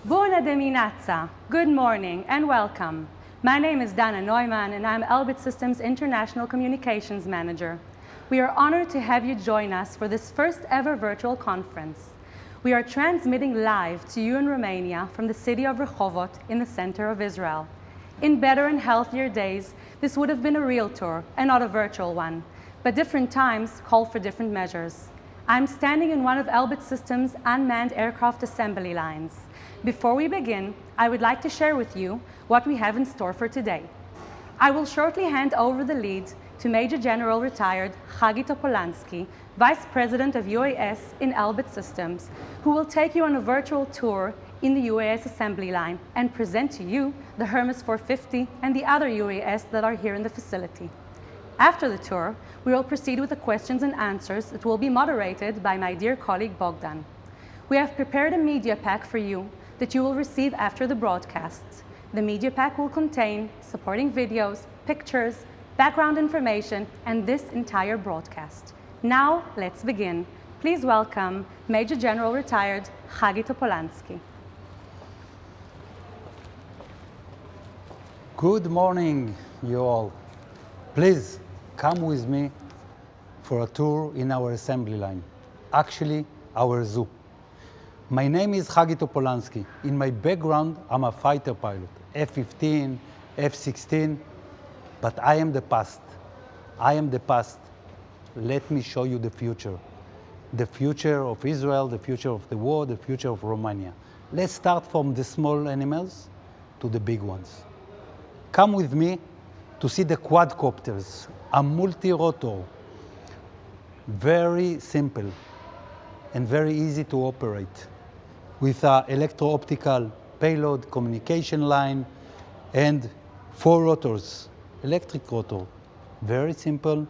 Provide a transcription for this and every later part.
Bună dimineața! Good morning and welcome. My name is Dana Neumann and I'm Elbit Systems International Communications Manager. We are honored to have you join us for this first ever virtual conference. We are transmitting live to you in Romania from the city of Rehovot in the center of Israel. In better and healthier days, this would have been a real tour and not a virtual one, but different times call for different measures. I'm standing in one of Elbit Systems' unmanned aircraft assembly lines. Before we begin, I would like to share with you what we have in store for today. I will shortly hand over the lead to Major General Retired Hagi Topolansky, Vice President of UAS in Elbit Systems, who will take you on a virtual tour in the UAS assembly line and present to you the Hermes 450 and the other UAS that are here in the facility. After the tour, we will proceed with the questions and answers that will be moderated by my dear colleague Bogdan. We have prepared a media pack for you that you will receive after the broadcast. The media pack will contain supporting videos, pictures, background information, and this entire broadcast. Now, let's begin. Please welcome Major General Retired Hagi Topolansky. Good morning, you all. Please come with me for a tour in our assembly line, actually our zoo. My name is Hagi Topolansky. In my background, I'm a fighter pilot, F-15, F-16, but I am the past. I am the past. Let me show you the future. The future of Israel, the future of the war, the future of Romania. Let's start from the small animals to the big ones. Come with me to see the quadcopters, a multi-rotor, very simple and very easy to operate, with an electro-optical payload communication line and 4 rotors, electric rotor, very simple,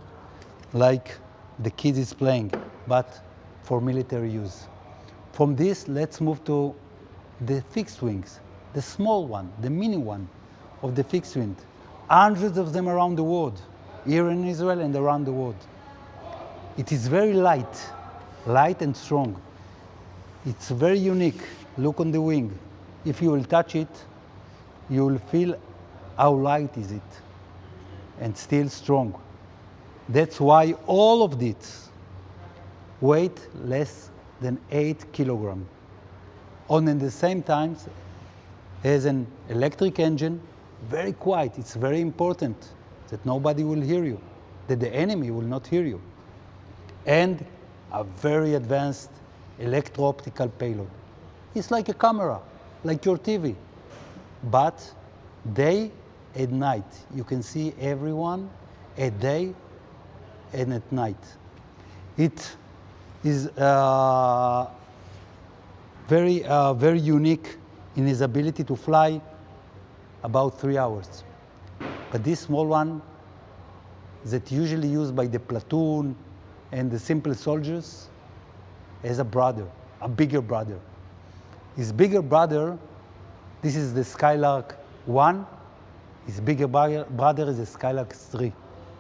like the kids is playing, but for military use. From this, let's move to the fixed wings, the small one, the mini one of the fixed wing. Hundreds of them around the world, here in Israel and around the world. It is very light and strong. It's very unique. Look on the wing. If you will touch it, you will feel how light is it and still strong. That's why all of this weight less than 8 kilograms. And at the same time, has an electric engine, very quiet. It's very important that nobody will hear you, that the enemy will not hear you. And a very advanced electro-optical payload. It's like a camera, like your TV, but day and night. You can see everyone at day and at night. It is very unique in its ability to fly about 3 hours. But this small one that usually used by the platoon and the simple soldiers has a brother, a bigger brother. His bigger brother, this is the Skylark 1. His bigger brother is the Skylark 3.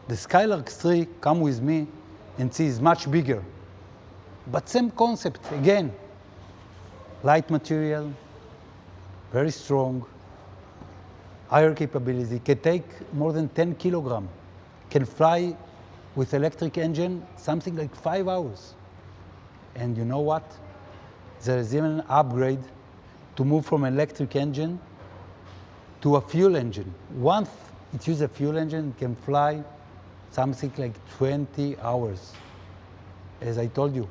The Skylark 3, come with me and see, is much bigger. But same concept, again. Light material, very strong, higher capability, can take more than 10 kilograms, can fly with electric engine something like 5 hours. And you know what? There is even an upgrade to move from electric engine to a fuel engine. Once it uses a fuel engine, it can fly something like 20 hours. As I told you,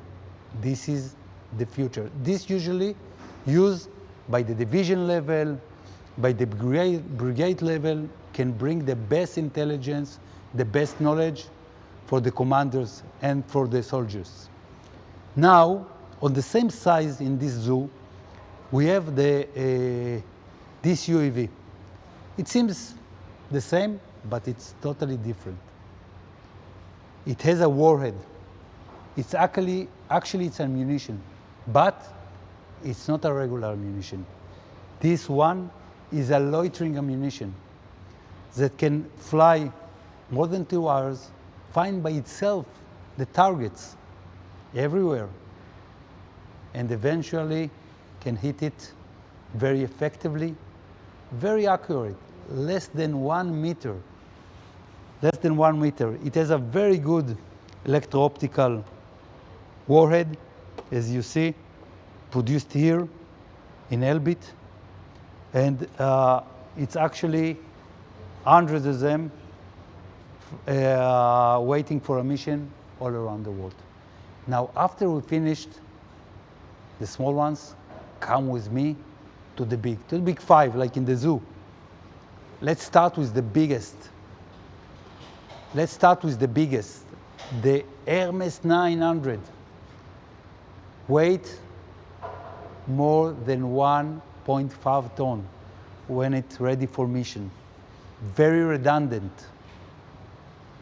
this is the future. This usually used by the division level, by the brigade level, can bring the best intelligence, the best knowledge for the commanders and for the soldiers. Now, on the same size in this zoo, we have this UAV. It seems the same, but it's totally different. It has a warhead. It's actually it's ammunition, but it's not a regular ammunition. This one is a loitering ammunition that can fly more than 2 hours, find by itself the targets everywhere, and eventually can hit it very effectively, very accurate, less than 1 meter. Less than 1 meter. It has a very good electro-optical warhead, as you see, produced here in Elbit. And it's actually hundreds of them waiting for a mission all around the world. Now, after we finished the small ones, come with me to the big 5, like in the zoo. Let's start with the biggest. Let's start with the biggest, the Hermes 900. Weight more than 1.5 ton when it's ready for mission. Very redundant.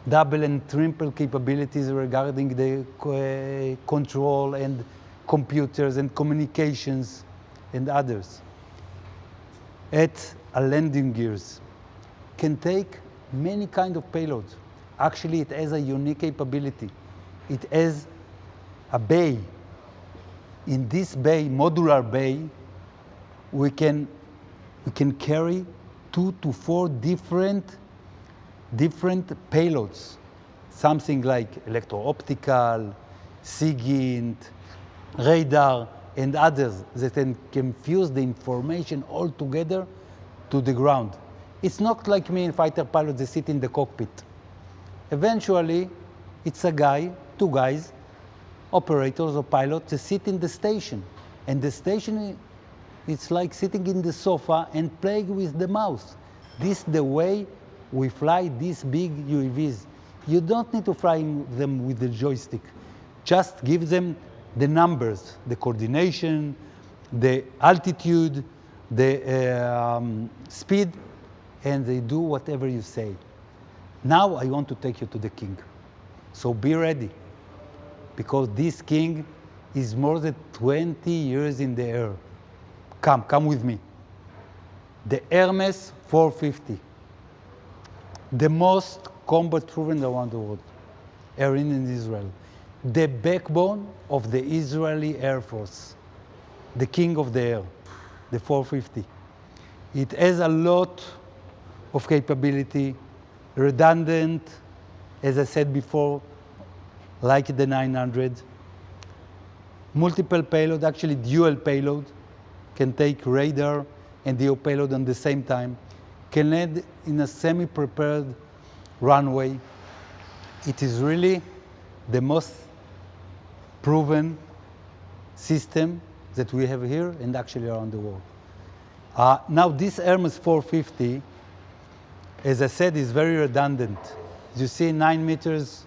Double and triple capabilities regarding the control and computers and communications and others. At a landing gears, can take many kind of payloads. Actually, it has a unique capability. It has a bay. In this bay, modular bay, we can carry 2 to 4 different payloads. Something like electro-optical, SIGINT, radar, and others that can fuse the information all together to the ground. It's not like me and fighter pilots that sit in the cockpit. Eventually, it's a guy, 2 guys, operators or pilots, that sit in the station. And the station, it's like sitting in the sofa and playing with the mouse. This is the way we fly these big UAVs. You don't need to fly them with the joystick. Just give them the numbers, the coordination, the altitude, the speed, and they do whatever you say. Now I want to take you to the king. So be ready, because this king is more than 20 years in the air. Come with me. The Hermes 450, the most combat-proven around the world, Iran and Israel. The backbone of the Israeli Air Force, the king of the air, the 450. It has a lot of capability, redundant, as I said before, like the 900. Multiple payload, actually dual payload, can take radar and DO payload on the same time, can land in a semi-prepared runway. It is really the most proven system that we have here and actually around the world. Now this Hermes 450, as I said, is very redundant. As you see, 9 meters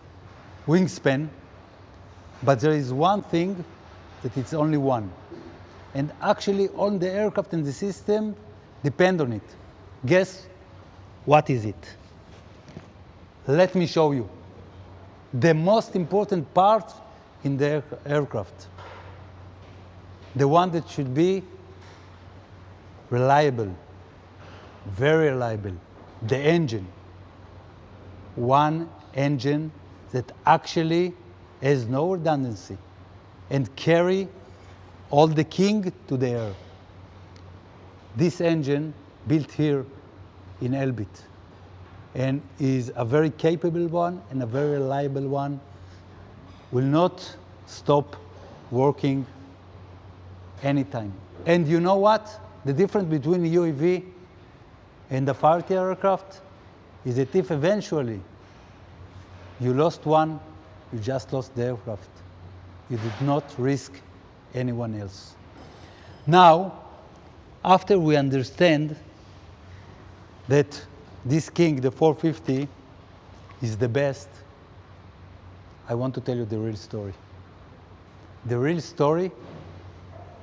wingspan, but there is one thing that it's only one. And actually all the aircraft and the system depend on it. Guess what is it? Let me show you. The most important part in the aircraft. The one that should be reliable, very reliable. The engine. One engine that actually has no redundancy and carry all the king to the air. This engine built here in Elbit and is a very capable one and a very reliable one, will not stop working anytime. And you know what? The difference between a UAV and a fighter aircraft is that if eventually you lost one, you just lost the aircraft. You did not risk anyone else. Now, after we understand that this king, the 450, is the best, I want to tell you the real story. The real story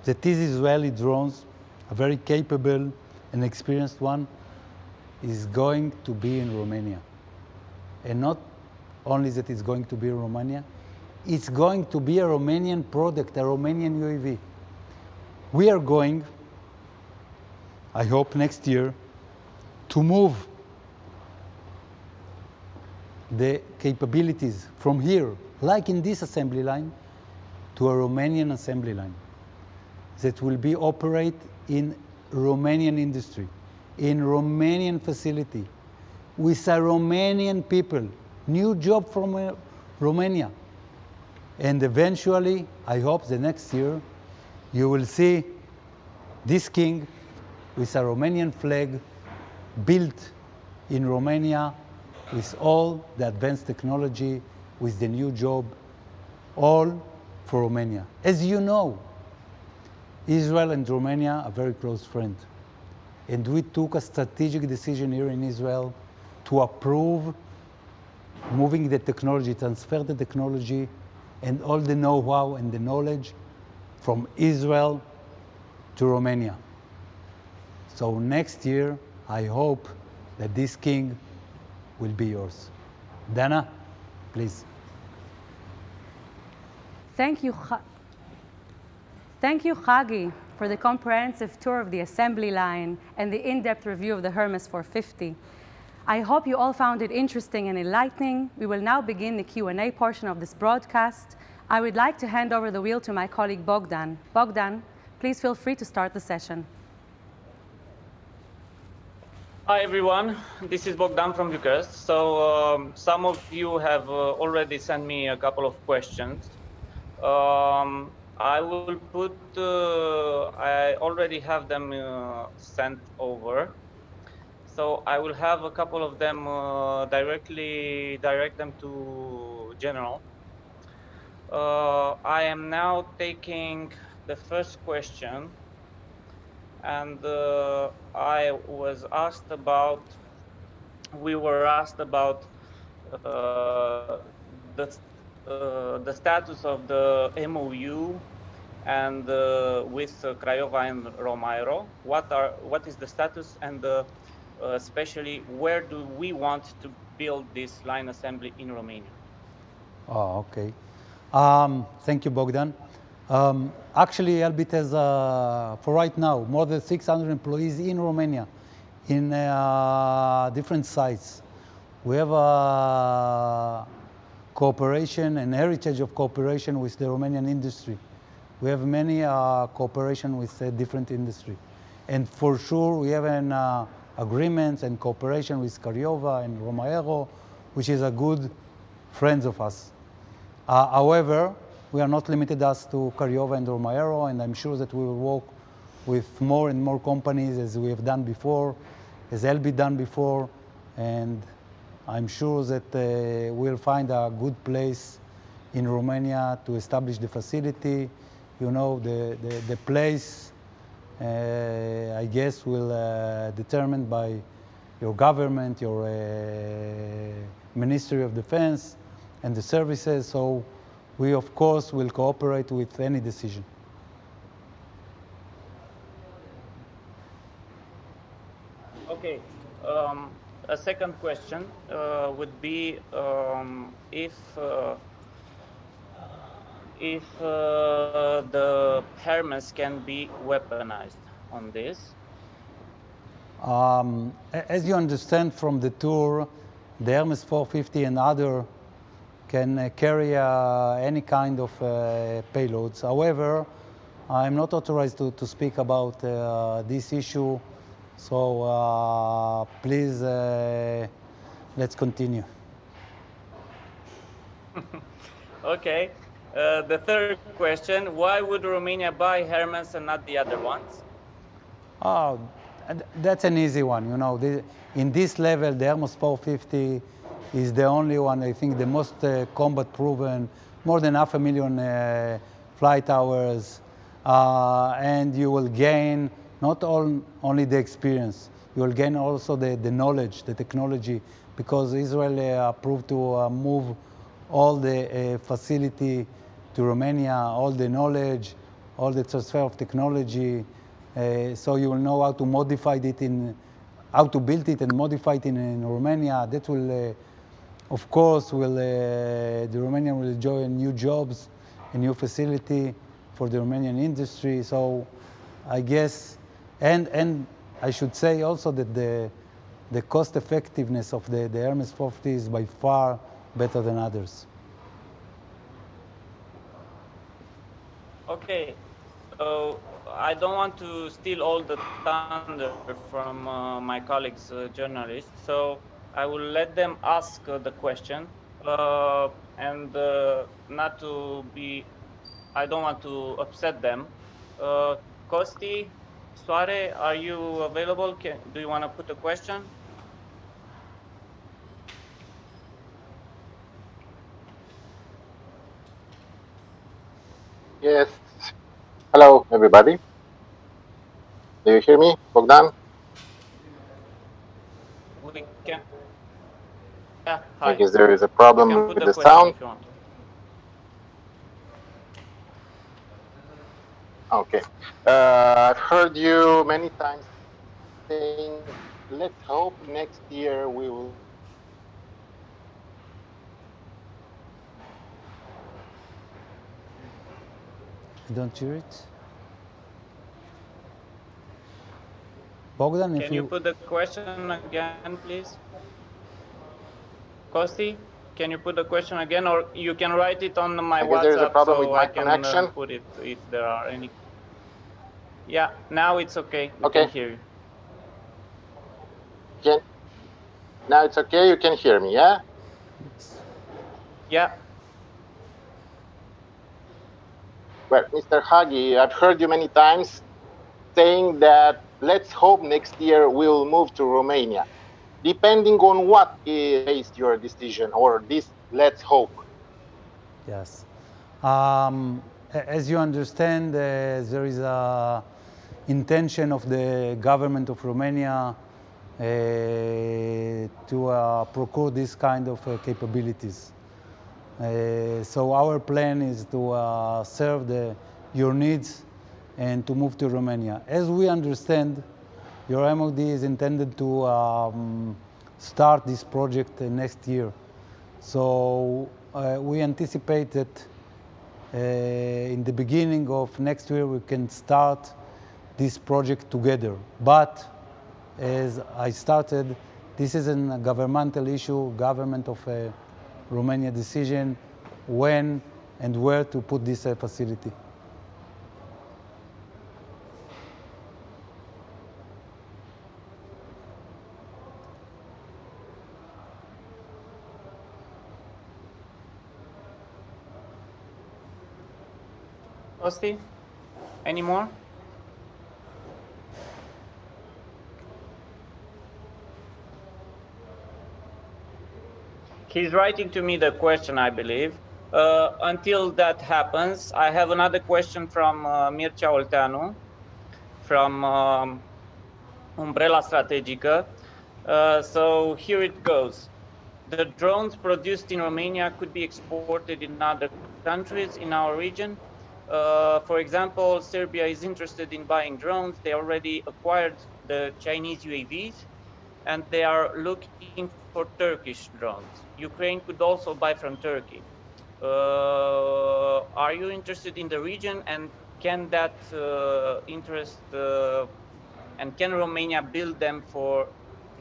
that these Israeli drones, a very capable and experienced one, is going to be in Romania. And not only that it's going to be in Romania, it's going to be a Romanian product, a Romanian UAV. We are going, I hope next year, to move the capabilities from here, like in this assembly line, to a Romanian assembly line that will be operate in Romanian industry, in Romanian facility, with a Romanian people, new job from Romania. And eventually, I hope the next year, you will see this king with a Romanian flag built in Romania with all the advanced technology, with the new job, all for Romania. As you know, Israel and Romania are very close friends. And we took a strategic decision here in Israel to approve moving the technology, transfer the technology and all the know-how and the knowledge from Israel to Romania. So next year, I hope that this king will be yours. Dana, please. Thank you, Chagi, for the comprehensive tour of the assembly line and the in-depth review of the Hermes 450. I hope you all found it interesting and enlightening. We will now begin the Q&A portion of this broadcast. I would like to hand over the wheel to my colleague Bogdan. Bogdan, please feel free to start the session. Hi everyone, this is Bogdan from Bucharest. So some of you have already sent me a couple of questions. I will put, I already have them sent over. So I will have a couple of them directly direct them to General. I am now taking the first question, and we were asked about the status of the MOU and with Craiova and Romairo. What is the status, and especially where do we want to build this line assembly in Romania? Oh, okay. Thank you, Bogdan. Actually, Elbit has, for right now, more than 600 employees in Romania, in different sites. We have a cooperation and heritage of cooperation with the Romanian industry. We have many cooperation with different industry. And for sure, we have an agreement and cooperation with Craiova and Romairo, which is a good friends of us. However, we are not limited as to Craiova and Romairo, and I'm sure that we will work with more and more companies as we have done before, as Elbit done before, and I'm sure that we'll find a good place in Romania to establish the facility. You know, the place, I guess, will determined by your government, your Ministry of Defense, and the services. So we, of course, will cooperate with any decision. Okay. A second question would be if the Hermes can be weaponized on this. As you understand from the tour, the Hermes 450 and other can carry any kind of payloads. However, I'm not authorized to speak about this issue, so please, let's continue. Okay. The third question, why would Romania buy Hermes and not the other ones? Oh, that's an easy one. You know, in this level, the Hermes 450 is the only one, I think, the most combat proven, more than 500,000 flight hours, and you will gain not only the experience, you will gain also the knowledge, the technology, because Israel approved to move all the facility to Romania, all the knowledge, all the transfer of technology, so you will know how to modify it how to build it and modify it in Romania. That will, of course, the Romanian will enjoy new jobs, a new facility for the Romanian industry. So I guess, and I should say also that the cost effectiveness of the Hermes 450 is by far better than others. Okay. So I don't want to steal all the thunder from my colleagues, journalists. So I will let them ask the question, and not to be. I don't want to upset them. Costi, Soare, are you available? Do you want to put a question? Yes. Hello, everybody. Do you hear me, Bogdan? We can. Yeah, I hi. guess there is a You problem can put with the the question sound. if you want. Okay. I've heard you many times saying, let's hope next year we will. You don't hear it? Bogdan, if Can you you... put the question again, please? Kosti, can you put the question again, or you can write it on my I guess there is a WhatsApp problem with so I my can connection. put it if there are any. Yeah, now it's okay. We can Okay. hear you. Now it's okay. You can hear me, yeah? Yeah. Well, Mr. Hagi, I've heard you many times saying that let's hope next year we'll move to Romania. Depending on what is based your decision or this let's hope. Yes. As you understand, there is a intention of the government of Romania to procure this kind of capabilities. So our plan is to serve your needs and to move to Romania. As we understand, your MOD is intended to start this project next year. So we anticipate that in the beginning of next year we can start this project together. But as I started, this is a governmental issue, government of Romania decision when and where to put this facility. Kosti, any more? He's writing to me the question, I believe. Until that happens, I have another question from Mircea Olteanu from Umbrella Strategica. So here it goes. The drones produced in Romania could be exported in other countries in our region. For example, Serbia is interested in buying drones. They already acquired the Chinese UAVs, and they are looking for Turkish drones. Ukraine could also buy from Turkey. Are you interested in the region, and can that interest and can Romania build the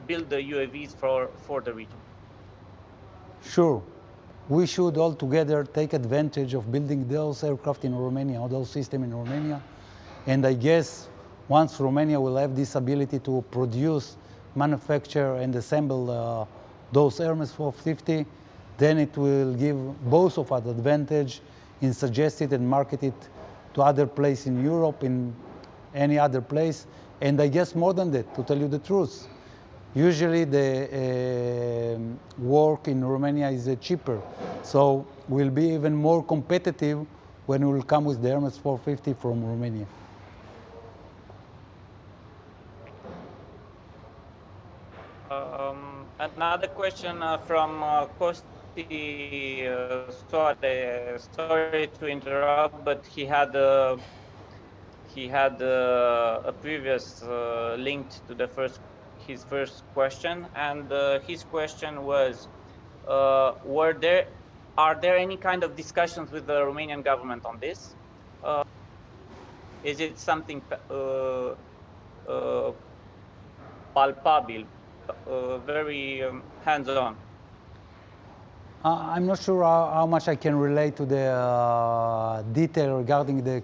UAVs for the region? Sure. We should all together take advantage of building those aircraft in Romania, or those systems in Romania. And I guess once Romania will have this ability to produce, manufacture, and assemble those Hermes 450, then it will give both of us advantage in suggest it and market it to other places in Europe, in any other place. And I guess more than that, to tell you the truth. Usually the work in Romania is cheaper, so we'll be even more competitive when we will come with the Hermes 450 from Romania. Another question from Costi Soare. Sorry to interrupt, but he had a previous linked to his first question, and his question was, are there any kind of discussions with the Romanian government on this? Is it something palpable, very hands-on? I'm not sure how much I can relate to the detail regarding the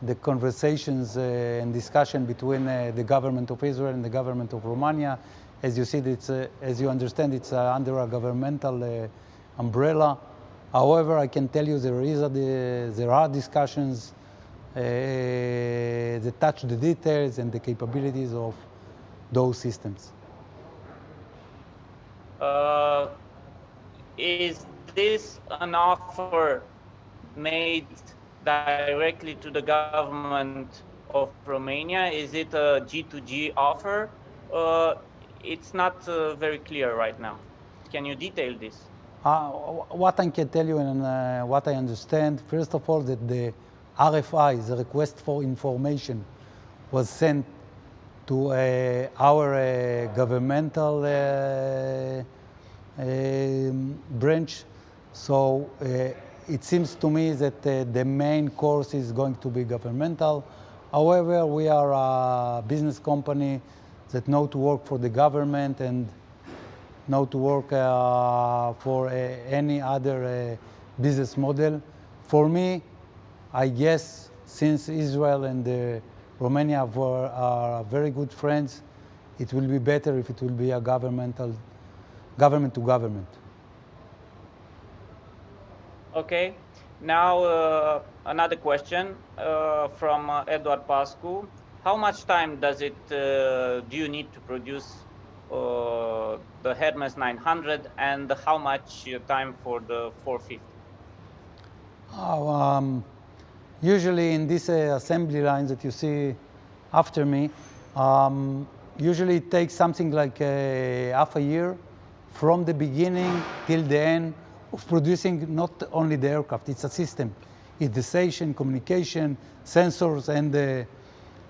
the conversations and discussion between the government of Israel and the government of Romania. As you see, as you understand, it's under a governmental umbrella. However, I can tell you there are discussions that touch the details and the capabilities of those systems. Is this an offer made directly to the government of Romania? Is it a G2G offer? It's not very clear right now. Can you detail this? What I can tell you and what I understand, first of all, that the RFI, the request for information, was sent to our governmental branch. So it seems to me that the main course is going to be governmental. However, we are a business company that know to work for the government and know to work for any other business model. For me, I guess since Israel and Romania are very good friends, it will be better if it will be a government to government. Okay. Now another question from Edward Pascu. How much time does it do you need to produce the Hermes 900, and how much time for the 450? Usually in these assembly lines that you see after me, usually it takes something like half a year from the beginning till the end of producing not only the aircraft, it's a system. It's the station, communication, sensors, and the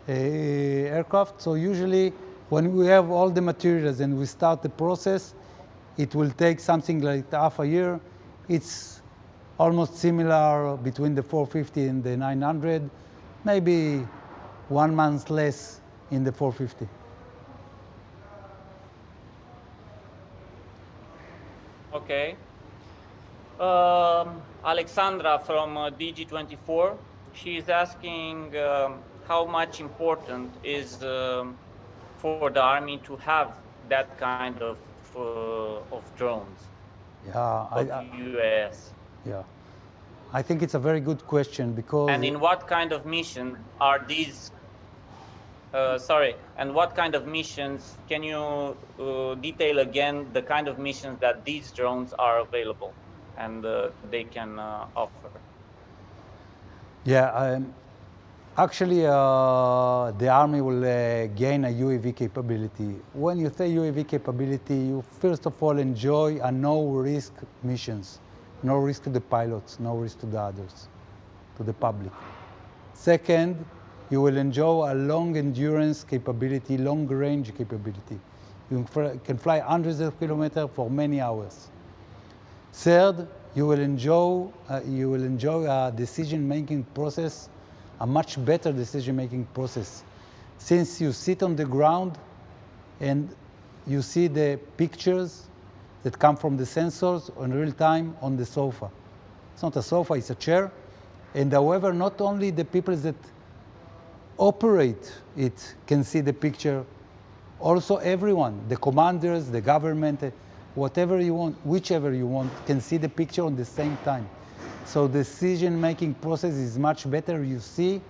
aircraft. So usually when we have all the materials and we start the process, it will take something like half a year. It's almost similar between the 450 and the 900, maybe 1 month less in the 450. Okay. Alexandra from DG24, she's asking how much important is for the Army to have that kind of drones, UAS. Yeah, I think it's a very good question because... And in what kind of mission are these, and what kind of missions, can you detail again the kind of missions that these drones are available and they can offer? Yeah, actually the Army will gain a UAV capability. When you say UAV capability, you first of all enjoy a no-risk missions. No risk to the pilots, no risk to the others, to the public. Second, you will enjoy a long endurance capability, long range capability. You can fly hundreds of kilometers for many hours. Third, you will enjoy a decision-making process, a much better decision-making process. Since you sit on the ground and you see the pictures that come from the sensors in real time on the sofa. It's not a sofa, it's a chair. And however, not only the people that operate it can see the picture, also everyone, the commanders, the government, whatever you want, whichever you want, can see the picture on the same time. So the decision-making process is much better. You see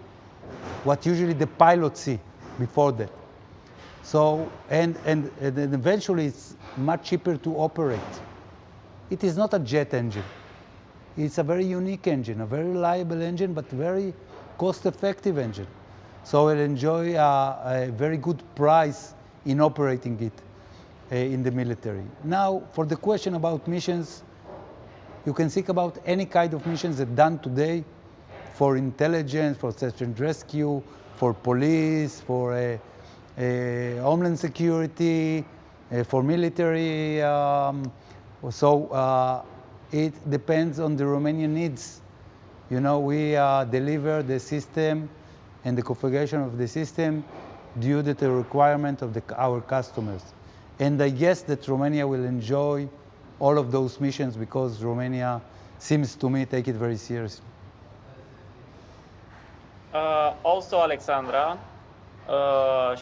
what usually the pilots see before that. So, and eventually it's much cheaper to operate. It is not a jet engine. It's a very unique engine, a very reliable engine, but very cost-effective engine. So it'll enjoy a very good price in operating it in the military. Now, for the question about missions, you can think about any kind of missions that are done today for intelligence, for search and rescue, for police, for homeland security, for military. So it depends on the Romanian needs. You know, we deliver the system and the configuration of the system due to the requirement of our customers. And I guess that Romania will enjoy all of those missions because Romania seems to me take it very seriously. Also, Alexandra,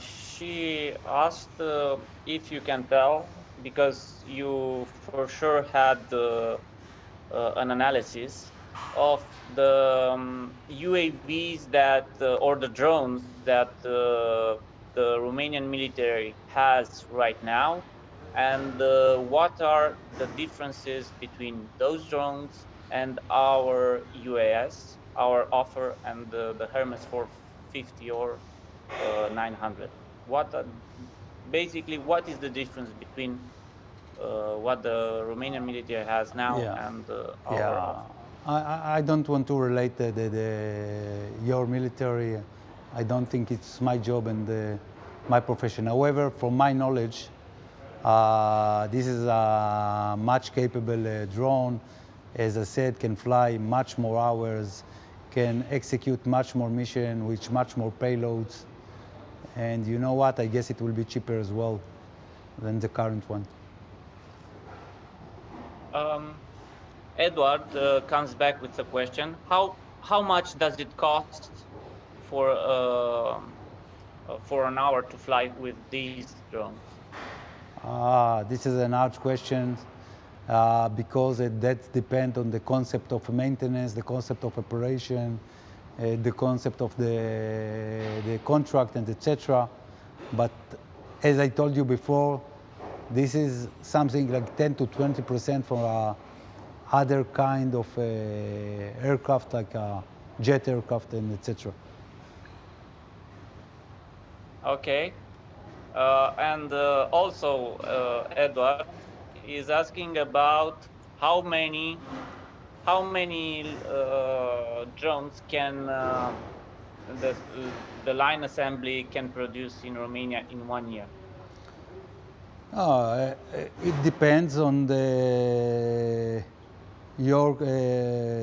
she asked if you can tell, because you for sure had an analysis of the UAVs that, or the drones that the Romanian military has right now, and what are the differences between those drones and our UAS, our offer, and the Hermes 450 or 900. Basically, what is the difference between what the Romanian military has now Yeah. and our Yeah, offer? I don't want to relate your military. I don't think it's my job and my profession. However, from my knowledge, this is a much capable drone. As I said, can fly much more hours, can execute much more mission with much more payloads. And you know what? I guess it will be cheaper as well than the current one. Edward comes back with a question: How much does it cost for an hour to fly with these drones? This is an hard question because that depends on the concept of maintenance, the concept of operation, the concept of the contract, and etc. But as I told you before, this is something like 10 to 20% for other kind of aircraft, like jet aircraft and etc. Okay. And also, Edward is asking about how many drones can the line assembly can produce in Romania in 1 year? It depends on your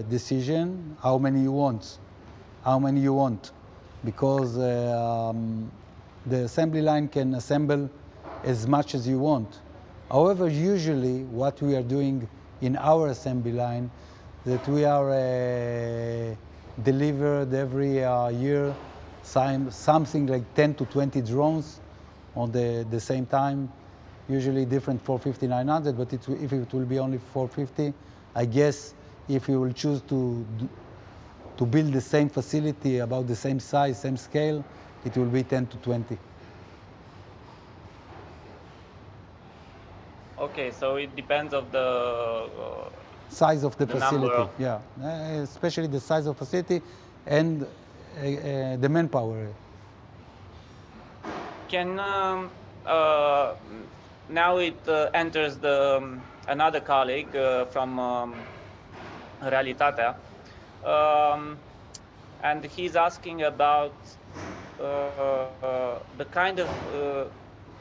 decision, how many you want, because the assembly line can assemble as much as you want. However, usually what we are doing in our assembly line, that we are delivered every year something like 10 to 20 drones on the same time, usually different 450, 900, but if it will be only 450, I guess if you will choose to build the same facility, about the same size, same scale, it will be 10 to 20. Okay, so it depends of the size of the number facility, of... yeah, especially the size of facility and the manpower. Can now it enters the another colleague from Realitatea, and he's asking about the kind of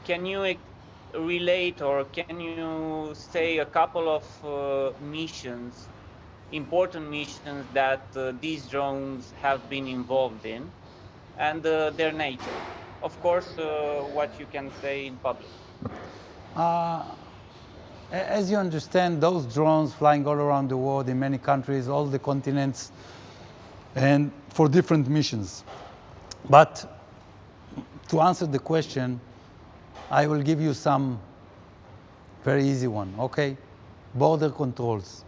can you relate or can you say a couple of missions, important missions that these drones have been involved in, and their nature? Of course, what you can say in public. As you understand, those drones flying all around the world in many countries, all the continents, and for different missions. But to answer the question, I will give you some very easy one, okay? Border controls,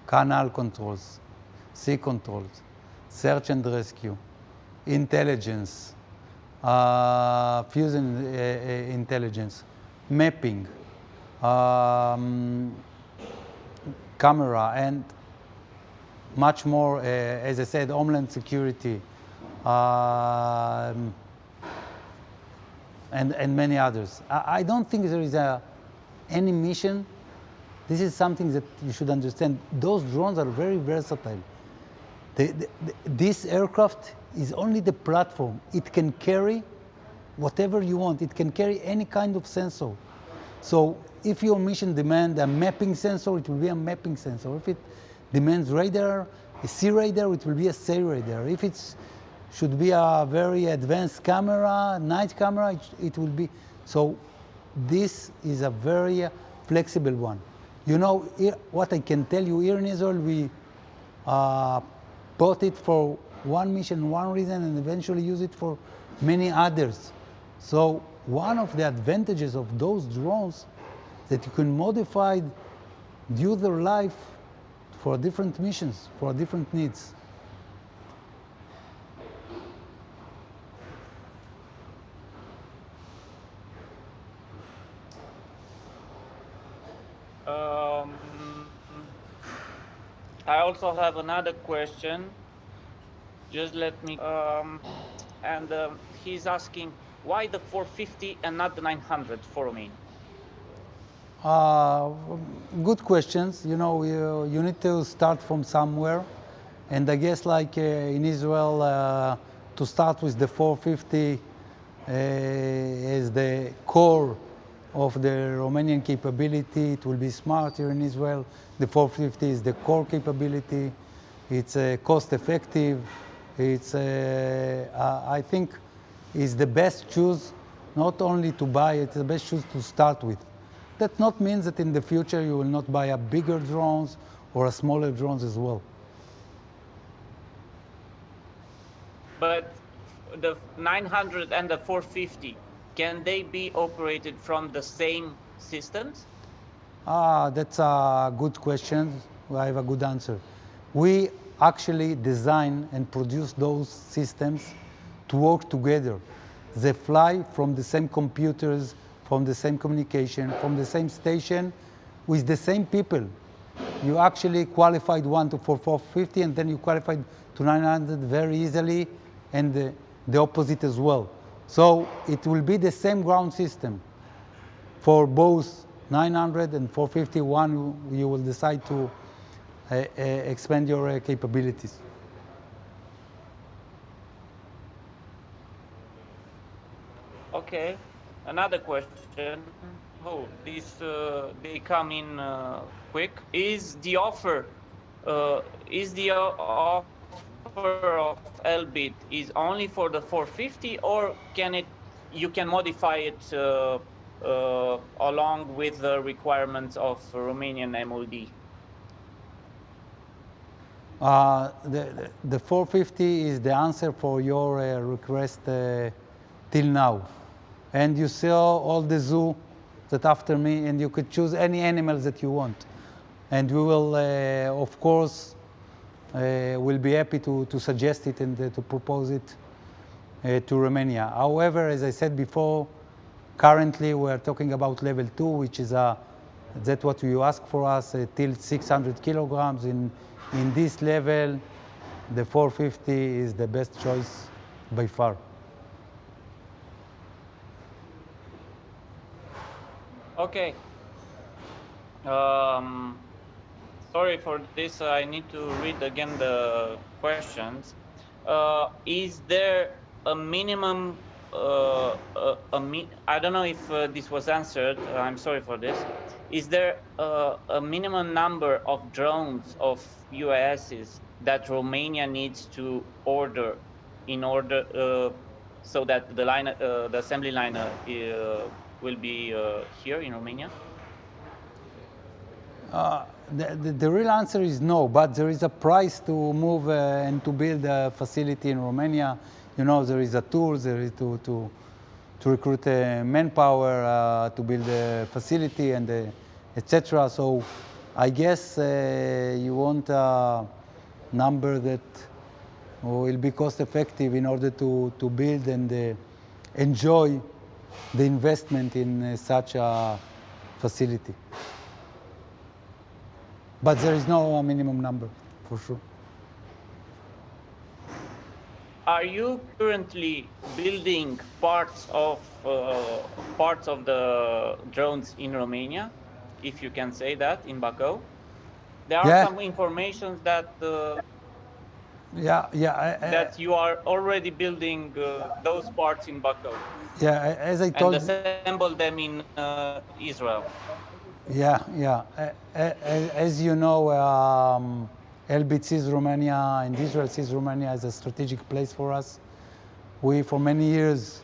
canal controls, sea controls, search and rescue, intelligence, fusion intelligence, mapping, camera, and much more, as I said, homeland security, and many others. I don't think there is any mission. This is something that you should understand. Those drones are very versatile. This aircraft is only the platform. It can carry whatever you want. It can carry any kind of sensor. So if your mission demands a mapping sensor, it will be a mapping sensor. If it demands radar, a sea radar, it will be a sea radar. If it should be a very advanced camera, night camera, it will be. So this is a very flexible one. You know, what I can tell you, here in Israel, we bought it for one mission, one reason, and eventually use it for many others. So one of the advantages of those drones that you can modify the user life for different missions, for different needs. I also have another question. Just let me, he's asking why the 450 and not the 900 for Romania? Good questions. You know, you need to start from somewhere. And I guess like in Israel, to start with the 450 as the core of the Romanian capability. It will be smart here in Israel. The 450 is the core capability. It's cost effective. It's, I think, is the best choice not only to buy, it's the best choice to start with. That not means that in the future you will not buy a bigger drones or a smaller drones as well. But the 900 and the 450, can they be operated from the same systems? That's a good question. I have a good answer. We actually design and produce those systems to work together. They fly from the same computers, from the same communication, from the same station, with the same people. You actually qualified one to 450, and then you qualified to 900 very easily, and the opposite as well. So it will be the same ground system for both 900 and 451. You will decide to expand your capabilities. Okay, another question. Oh, these they come in quick. Is the offer of Elbit is only for the 450, or you can modify it along with the requirements of Romanian MOD? The 450 is the answer for your request till now. And you saw all the zoo that after me, and you could choose any animals that you want. And we will, of course, will be happy to suggest it and to propose it to Romania. However, as I said before, currently we are talking about level 2, which is that's what you ask for us, till 600 kilograms. In this level, the 450 is the best choice by far. Okay. Sorry for this. I need to read again the questions. Is there a minimum? I don't know if this was answered. I'm sorry for this. Is there a minimum number of drones of UASs that Romania needs to order in order so that the assembly line will be here in Romania? The real answer is no, but there is a price to move and to build a facility in Romania. You know, there is a tool, there is to recruit manpower, to build a facility, and etc. So I guess you want a number that will be cost effective in order to build and enjoy the investment in such a facility. But there is no minimum number, for sure. Are you currently building parts of the drones in Romania, if you can say that, in Bacău? There are some information that that you are already building those parts in Bacău. Yeah, as I told. And assemble them in Israel. Yeah. As you know, Elbit sees Romania and Israel sees Romania as a strategic place for us. We, for many years,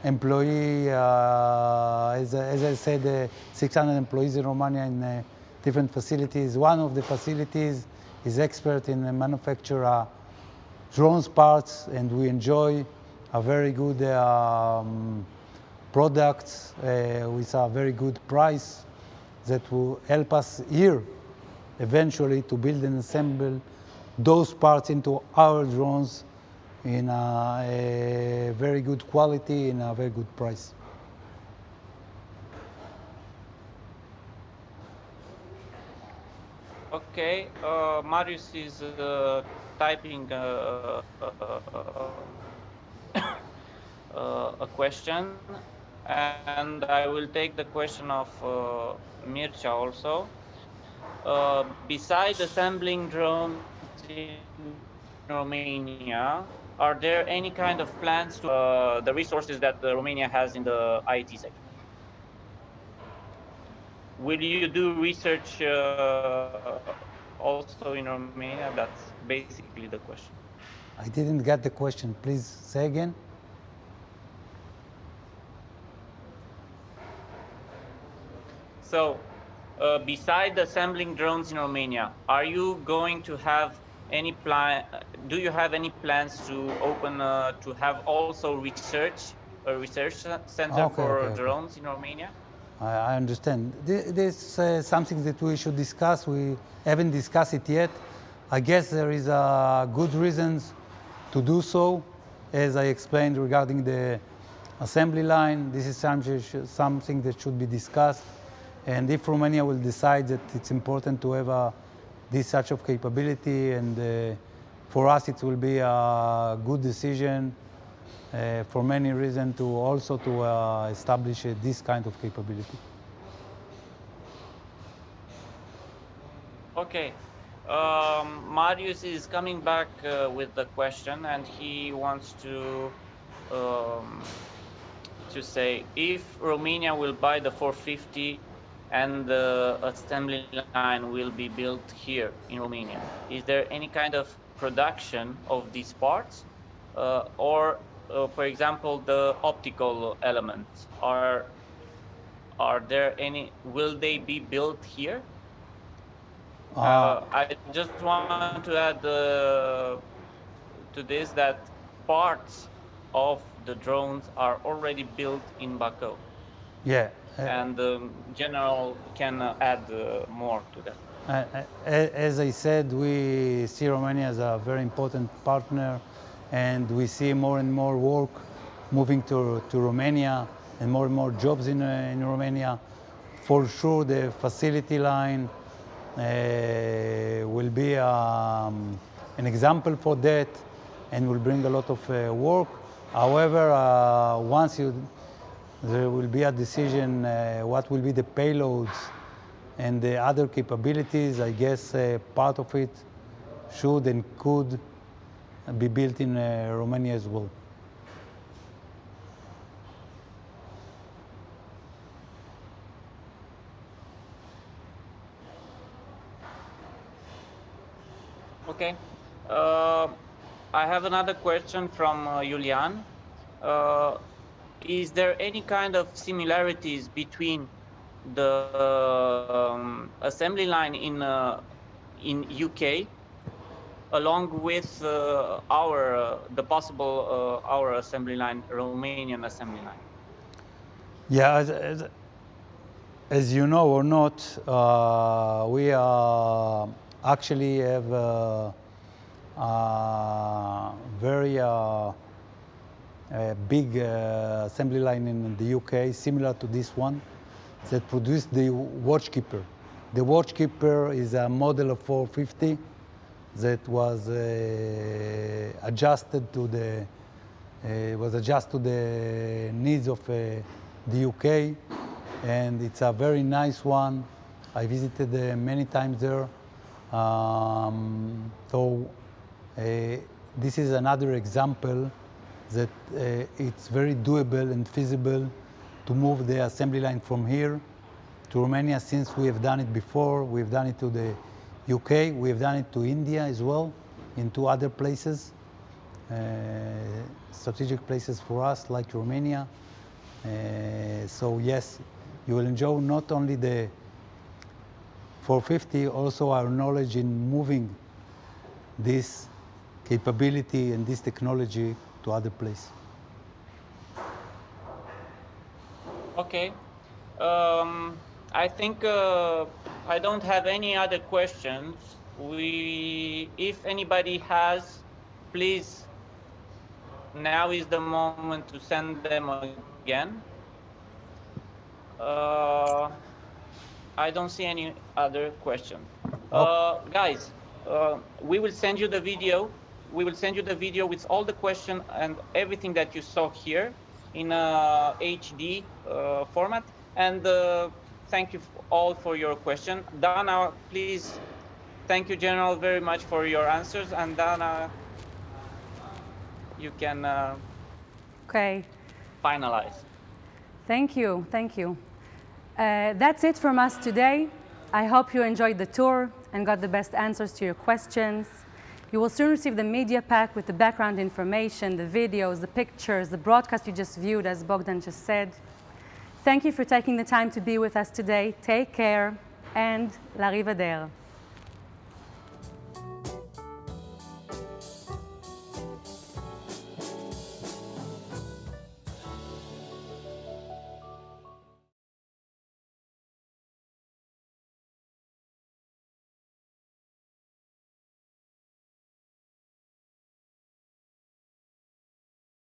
employee, as I said, 600 employees in Romania in different facilities. One of the facilities is expert in manufacture drones parts, and we enjoy a very good products with a very good price that will help us here eventually to build and assemble those parts into our drones in a very good quality and a very good price. Okay, Marius is typing a question, and I will take the question of Mircea also. Beside assembling drones in Romania, are there any kind of plans to the resources that Romania has in the IT sector? Will you do research also in Romania? That's basically the question. I didn't get the question. Please say again. So, beside assembling drones in Romania, are you going to have any plan? Do you have any plans to open to have also a research center for drones in Romania? I understand. This is something that we should discuss. We haven't discussed it yet. I guess there is good reasons to do so. As I explained regarding the assembly line, this is something that should be discussed. And if Romania will decide that it's important to have this such of capability, and for us it will be a good decision for many reasons to also to establish this kind of capability. Okay. Marius is coming back with the question, and he wants to say if Romania will buy the 450 and the assembly line will be built here in Romania, is there any kind of production of these parts, or for example, the optical elements are there any? Will they be built here? I just want to add to this that parts of the drones are already built in Bacău. Yeah. And General can add more to that. As I said, we see Romania as a very important partner, and we see more and more work moving to Romania and more jobs in Romania. For sure, the facility line will be an example for that and will bring a lot of work. However, once there will be a decision what will be the payloads and the other capabilities, I guess part of it should and could be built in Romania as well. Okay. I have another question from Julian. Is there any kind of similarities between the assembly line in UK along with the possible our assembly line, Romanian assembly line? Yeah, as you know or not, we actually have a very big assembly line in the UK, similar to this one, that produced the Watchkeeper. The Watchkeeper is a model of 450 that was adjusted to the needs of the UK, and it's a very nice one. I visited many times there. So this is another example that it's very doable and feasible to move the assembly line from here to Romania, since we have done it before. We've done it to the UK, we've done it to India as well, in 2 other places, strategic places for us, like Romania. So yes, you will enjoy not only the 450, also our knowledge in moving this capability and this technology to other places. Okay. I think I don't have any other questions. If anybody has, please, now is the moment to send them again. I don't see any other question. Guys, we will send you the video. We will send you the video with all the questions and everything that you saw here in a HD format. And thank you all for your question. Dana, please, thank you, General, very much for your answers. And Dana, you can Okay. finalize. Thank you. Thank you. That's it from us today. I hope you enjoyed the tour and got the best answers to your questions. You will soon receive the media pack with the background information, the videos, the pictures, the broadcast you just viewed, as Bogdan just said. Thank you for taking the time to be with us today. Take care and la rivedere.